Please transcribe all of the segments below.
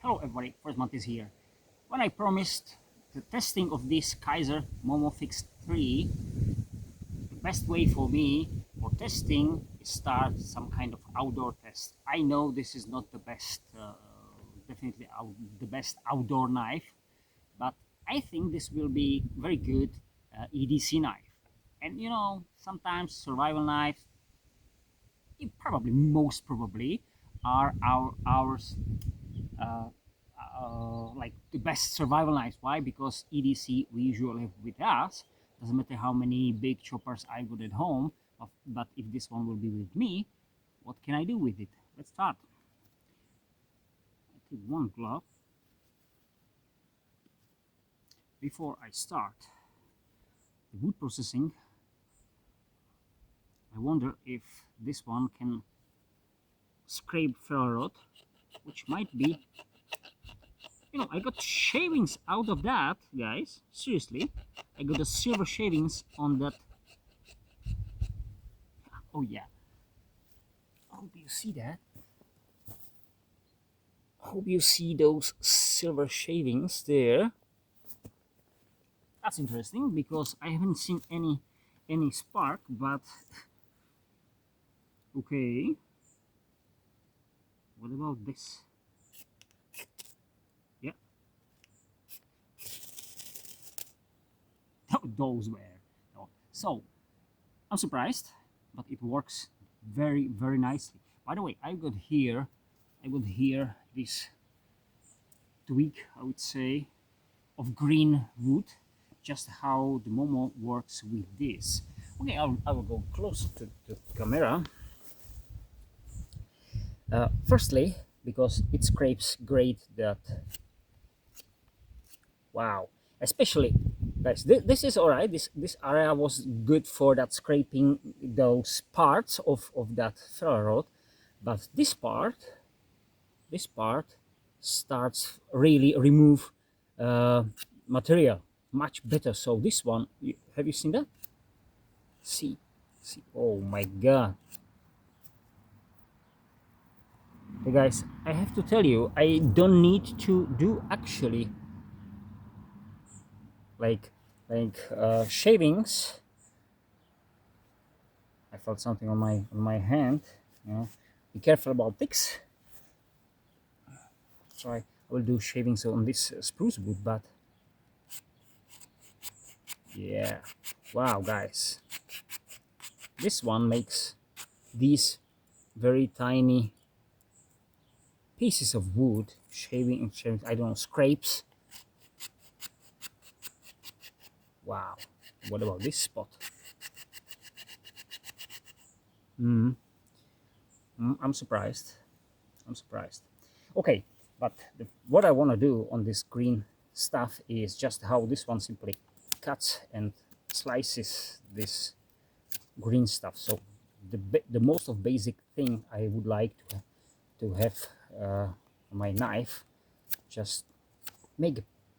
Hello everybody, First Month is here. When I promised the testing of this Kizer Momo Fix 3, the best way for me for testing is start some kind of outdoor test. I know this is not the best, definitely the best outdoor knife, but I think this will be very good EDC knife. And you know, sometimes survival knives, most probably, are ours like the best survival knives. Why? Because EDC we usually have with us. Doesn't matter how many big choppers I got at home, but if this one will be with me, what can I do with it? Let's start. I take one glove. Before I start the wood processing, I wonder if this one can scrape ferro rod, which might be. You know, I got shavings out of that, guys. Seriously, I got the silver shavings on that. Oh yeah. Hope you see that. Hope you see those silver shavings there. That's interesting because I haven't seen any spark, but okay. What about this? Yeah. Those were. So I'm surprised, but it works very, very nicely. By the way, I got here this twig, I would say, of green wood, just how the Momo works with this. Okay, I will go closer to the camera. Firstly, because it scrapes great that, wow, especially guys, this is all right. This area was good for that scraping those parts of that ferro rod, but this part starts really remove material much better. So this one, have you seen that? See, oh my god. Hey guys, I have to tell you, I don't need to do actually like shavings. I felt something on my hand. You know, be careful about ticks. So I will do shavings on this spruce wood, but yeah, wow, guys, this one makes these very tiny pieces of wood shaving, I don't know, scrapes. Wow, what about this spot? I'm surprised. Okay, but what I want to do on this green stuff is just how this one simply cuts and slices this green stuff. So the most of basic thing I would like to have my knife, just make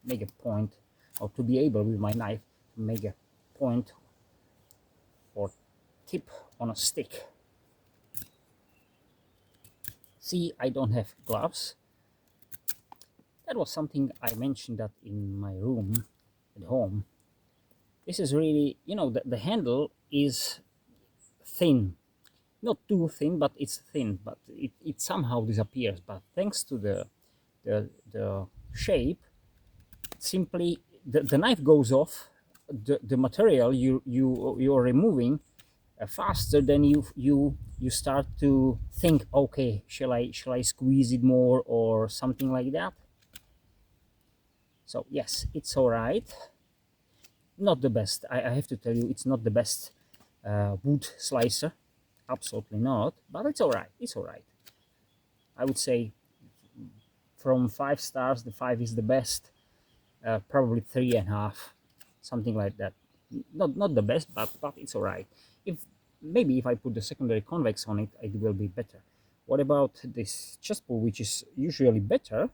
a point, or to be able with my knife to make a point or tip on a stick. See, I don't have gloves. That was something I mentioned that in my room at home. This is really, you know, the handle is thin, not too thin, but it's thin, but it somehow disappears. But thanks to the shape, simply the knife goes off. The material you're removing faster than you start to think, okay, shall I squeeze it more or something like that. So yes, it's all right. Not the best. I have to tell you, it's not the best wood slicer. Absolutely not. But it's all right. It's all right. I would say from 5 stars, the 5 is the best. Probably 3.5, something like that. Not the best, but it's all right. Maybe if I put the secondary convex on it, it will be better. What about this chest pull, which is usually better?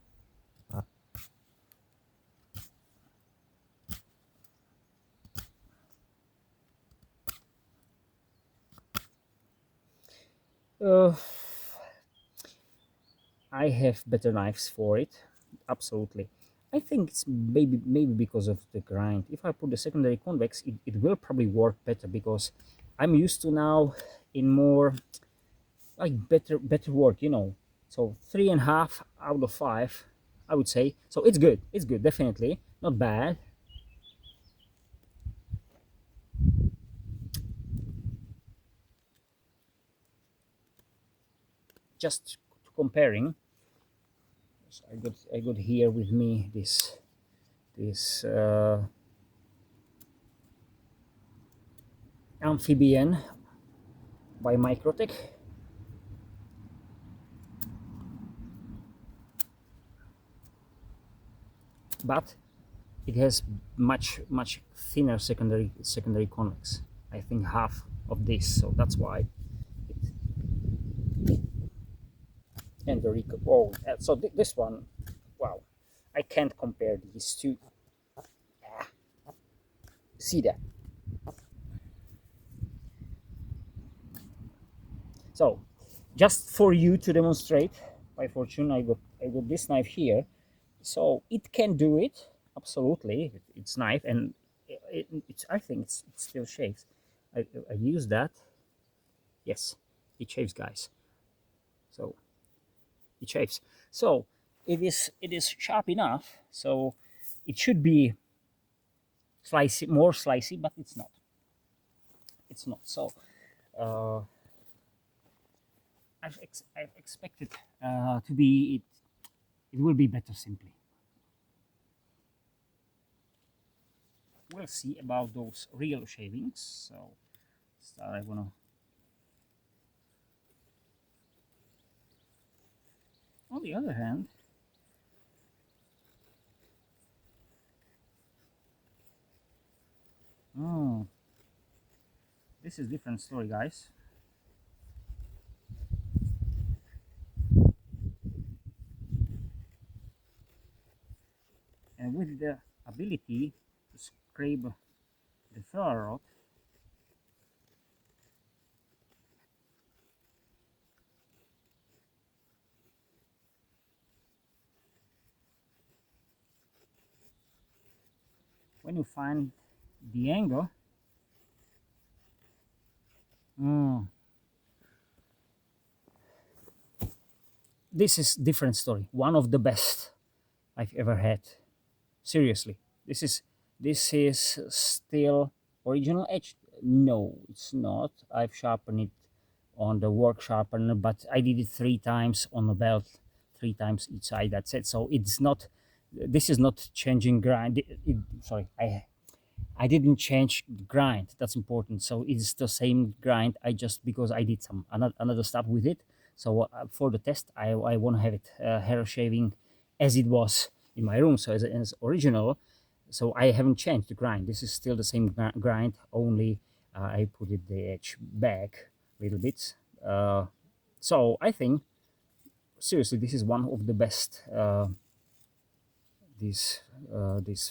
I have better knives for it. absolutely. I think it's maybe because of the grind. If I put the secondary convex, it will probably work better because I'm used to now in more like better work, you know. So 3.5 out of 5, I would say. So it's good. It's good, definitely not bad. Just comparing. So I got here with me this amphibian by Microtech, but it has much thinner secondary convex. I think half of this, so that's why. And the oh, so this one, wow, I can't compare these two. Ah, see that? So, just for you to demonstrate, by fortune, I got this knife here, so it can do it absolutely. It's knife, and it's I think it still shaves. I use that. Yes, it shaves, guys. So it shapes. So it is sharp enough. So it should be slicey, more slicey, but it's not. It's not. So uh, I've expected to be it. It will be better simply. We'll see about those real shavings. So I wanna. On the other hand, oh, this is different story, guys. And with the ability to scrape the ferro, when you find the angle, mm, this is different story. One of the best I've ever had. Seriously, this is still original edge. No, it's not. I've sharpened it on the work sharpener, but I did it 3 times on the belt, 3 times each side. That's it. So it's not. This is not changing grind. Sorry, I didn't change the grind. That's important. So it's the same grind. I just because I did some another stuff with it. So for the test, I want to have it hair shaving as it was in my room. So as original. So I haven't changed the grind. This is still the same grind. Only I put it the edge back a little bit. So I think seriously, this is one of the best. This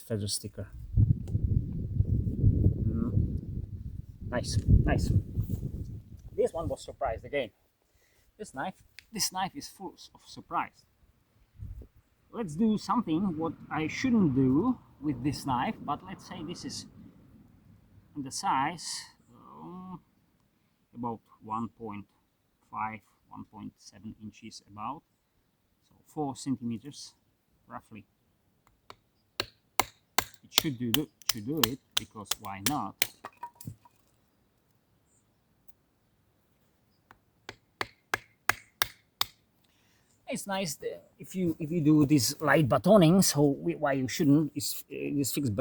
feather sticker. Mm. Nice, nice. This one was surprised again. This knife, this knife is full of surprise. Let's do something what I shouldn't do with this knife, but let's say this is in the size about 1.5, 1.7 inches about, so 4 centimeters roughly. It should do it because why not? It's nice if you do this light batoning. So why you shouldn't is this fixed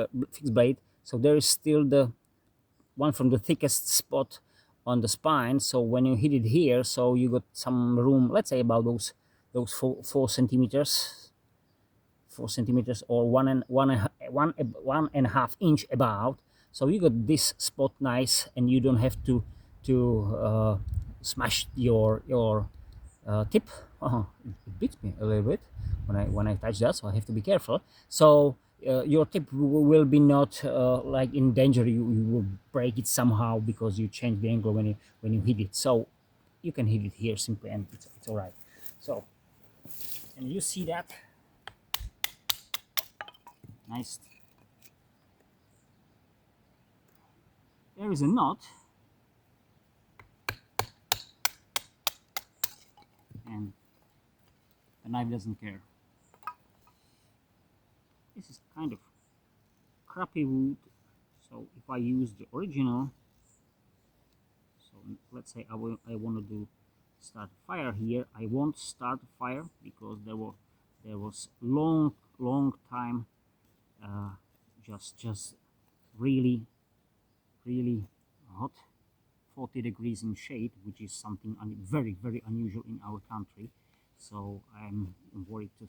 blade. So there is still the one from the thickest spot on the spine. So when you hit it here, so you got some room. Let's say about those 4 centimeters, 4 centimeters, or one and a half inch about. So you got this spot nice, and you don't have to smash your tip. It beats me a little bit when I touch that, so I have to be careful. So your tip will be not like in danger. You will break it somehow because you change the angle when you hit it. So you can hit it here simply, and it's all right. So and you see that nice. There is a knot, and the knife doesn't care. This is kind of crappy wood, so if I use the original, so let's say I want to do start fire here, I won't start fire because there was long time just really hot, 40 degrees in shade, which is something very unusual in our country. So I'm worried to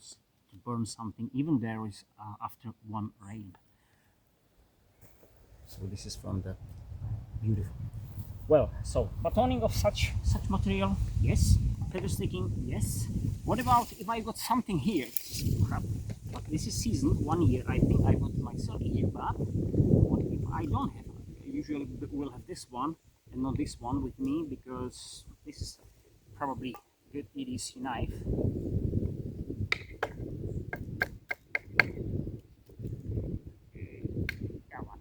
burn something even there is after one rain. So this is from the beautiful. Well, so batoning of such material, yes. Feather sticking, yes. What about if I got something here? Crap. But this is seasoned 1 year. I think I got myself here, but what if I don't have? I usually will have this one and not this one with me because this is probably good EDC knife. That one.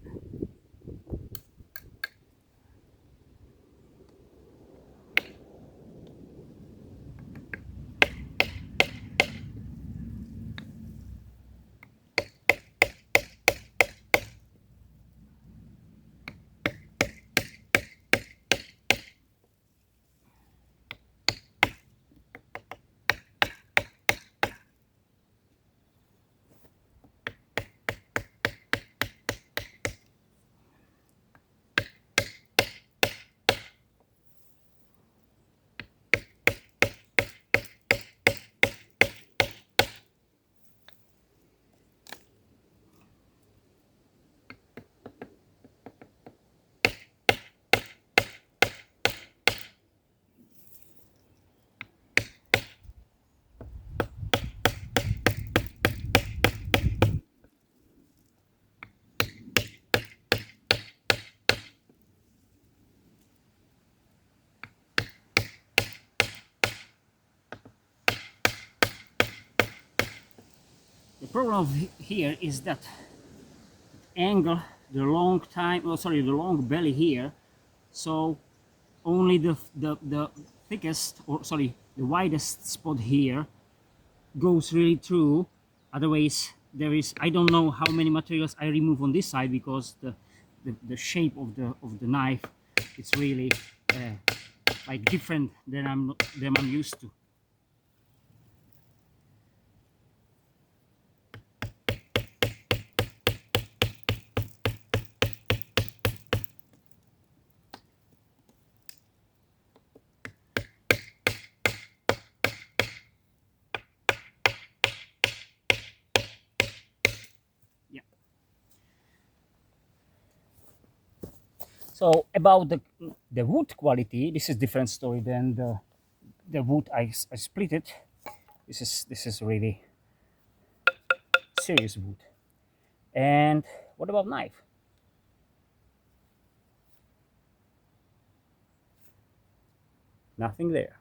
The problem here is that angle, the long time, oh sorry, the long belly here, so only the thickest, or sorry, the widest spot here goes really through. Otherwise there is, I don't know how many materials I remove on this side because the shape of the knife, it's really like different than I'm used to. So about the wood quality, this is different story than the wood I split it. This is really serious wood. And what about knife? Nothing there.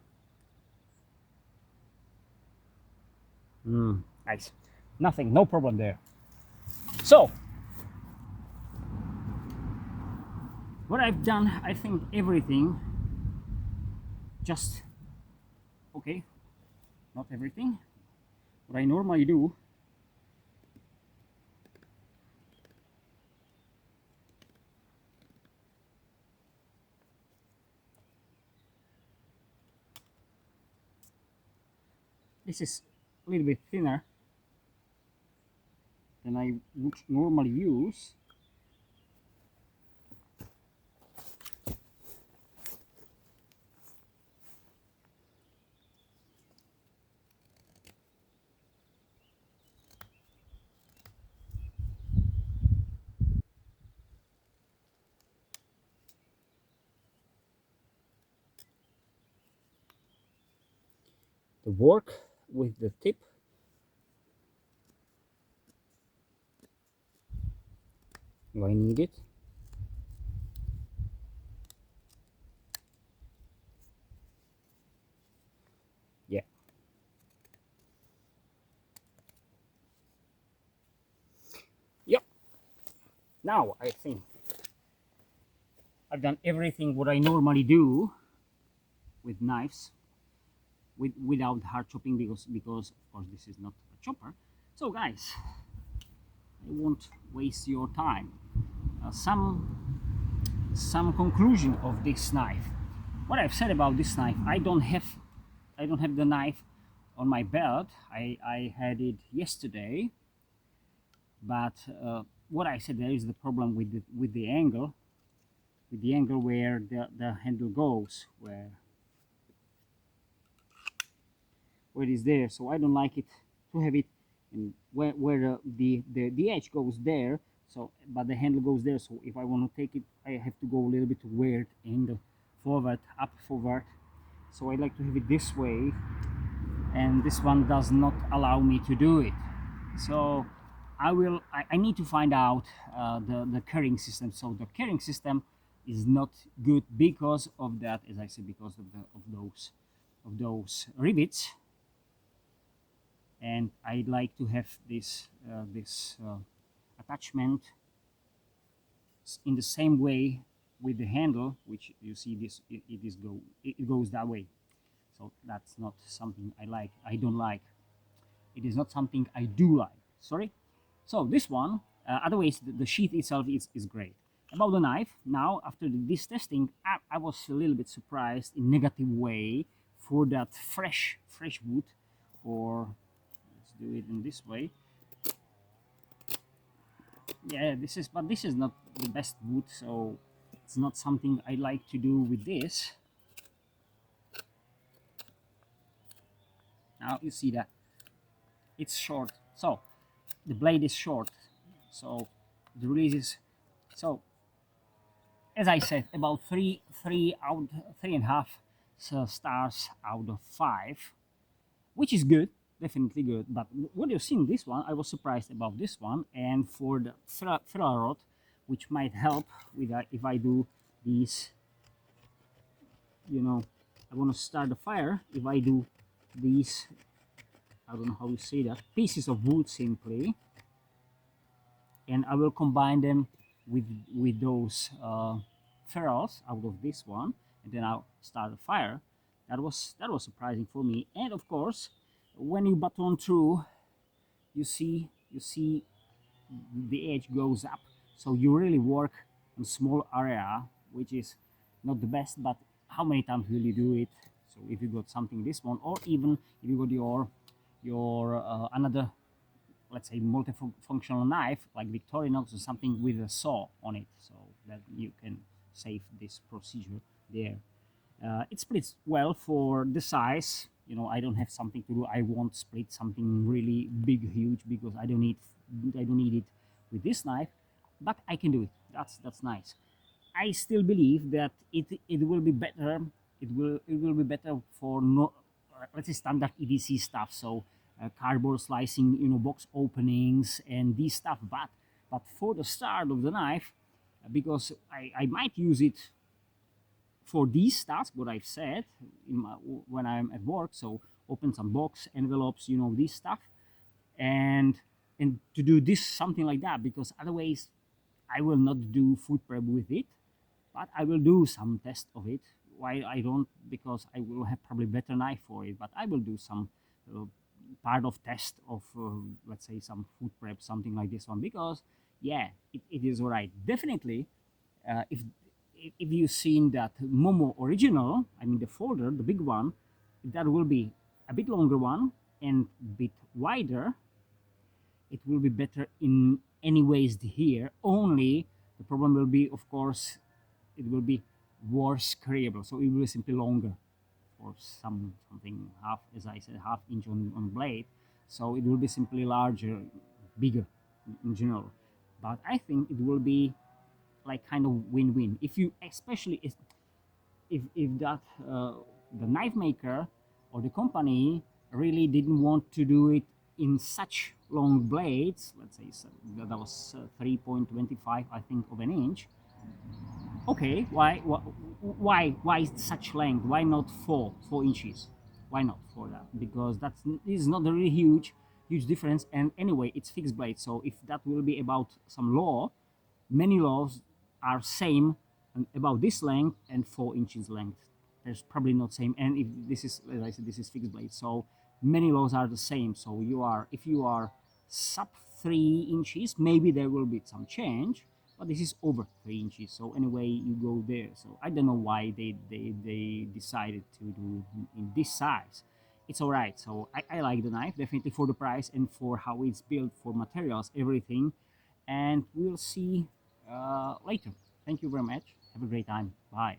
Nice. Nothing, no problem there. So what I've done, I think everything, just okay, not everything. What I normally do, this is a little bit thinner than I would normally use. To work with the tip, do I need it? Yeah. now I think I've done everything what I normally do with knives, without hard chopping, because of course this is not a chopper. So guys, I won't waste your time. Some conclusion of this knife. What I've said about this knife, I don't have the knife on my belt. I had it yesterday, but what I said, there is the problem with the angle, where the handle goes, where it is there. So I don't like it to have it in where the edge goes there. So but the handle goes there. So if I want to take it, I have to go a little bit weird angle, forward, up, forward. So I like to have it this way, and this one does not allow me to do it. So I need to find out the carrying system. So the carrying system is not good because of that, as I said, because of those rivets. And I'd like to have this attachment in the same way with the handle, which you see this it goes that way. So that's not something I don't like. It is not something I do like, sorry. So this one, otherwise the sheath itself is great. About the knife, now after this testing, I was a little bit surprised in negative way for that fresh wood. Or let's do it in this way. Yeah, this is not the best wood, so it's not something I like to do with this. Now you see that it's short, so the blade is short, so the release is, so as I said, about three and a half stars out of 5, which is good, definitely good. But what you've seen this one, I was surprised about this one. And for the ferro rod, which might help with that, if I do these, I want to start the fire. If I do these, I don't know how you say that, pieces of wood simply, and I will combine them with those ferrules out of this one, and then I'll start the fire. That was surprising for me. And of course, when you baton through, you see the edge goes up, so you really work in small area, which is not the best, but how many times will you do it? So if you got something this one, or even if you got your another, let's say, multifunctional knife like Victorinox or something with a saw on it, so that you can save this procedure there. It splits well for the size. I don't have something to do. I won't split something really big, huge, because I don't need it with this knife, but I can do it. That's nice. I still believe that it will be better. It will be better for, no, let's say, standard EDC stuff. So cardboard slicing, box openings and these stuff. But for the start of the knife, because I might use it for these tasks, what I've said when I'm at work. So open some box envelopes, this stuff, and to do this, something like that, because otherwise I will not do food prep with it, but I will do some test of it. Why I don't? Because I will have probably better knife for it, but I will do some part of test of let's say some food prep, something like this one, because yeah, it is all right. Definitely, if you've seen that Momo original, I mean the folder, the big one, that will be a bit longer one and a bit wider. It will be better in any ways here. Only the problem will be, of course, it will be worse carryable. So it will be simply longer for something half, as I said, half inch on blade. So it will be simply larger, bigger in general. But I think it will be like kind of win-win, if you, especially if that the knife maker or the company really didn't want to do it in such long blades. Let's say that was 3.25, I think, of an inch. Okay, why such length? Why not 4 inches? Why not for that? Because this is not a really huge difference. And anyway, it's fixed blade, so if that will be about some law, Many laws are same about this length and 4 inches length. There's probably not same. And if this is, as I said, this is fixed blade, so many laws are the same. So you are, if you are sub 3 inches, maybe there will be some change, but this is over 3 inches. So anyway, you go there. So I don't know why they decided to do in this size. It's all right. So I like the knife definitely for the price and for how it's built, for materials, everything. And we'll see later. Thank you very much. Have a great time. Bye.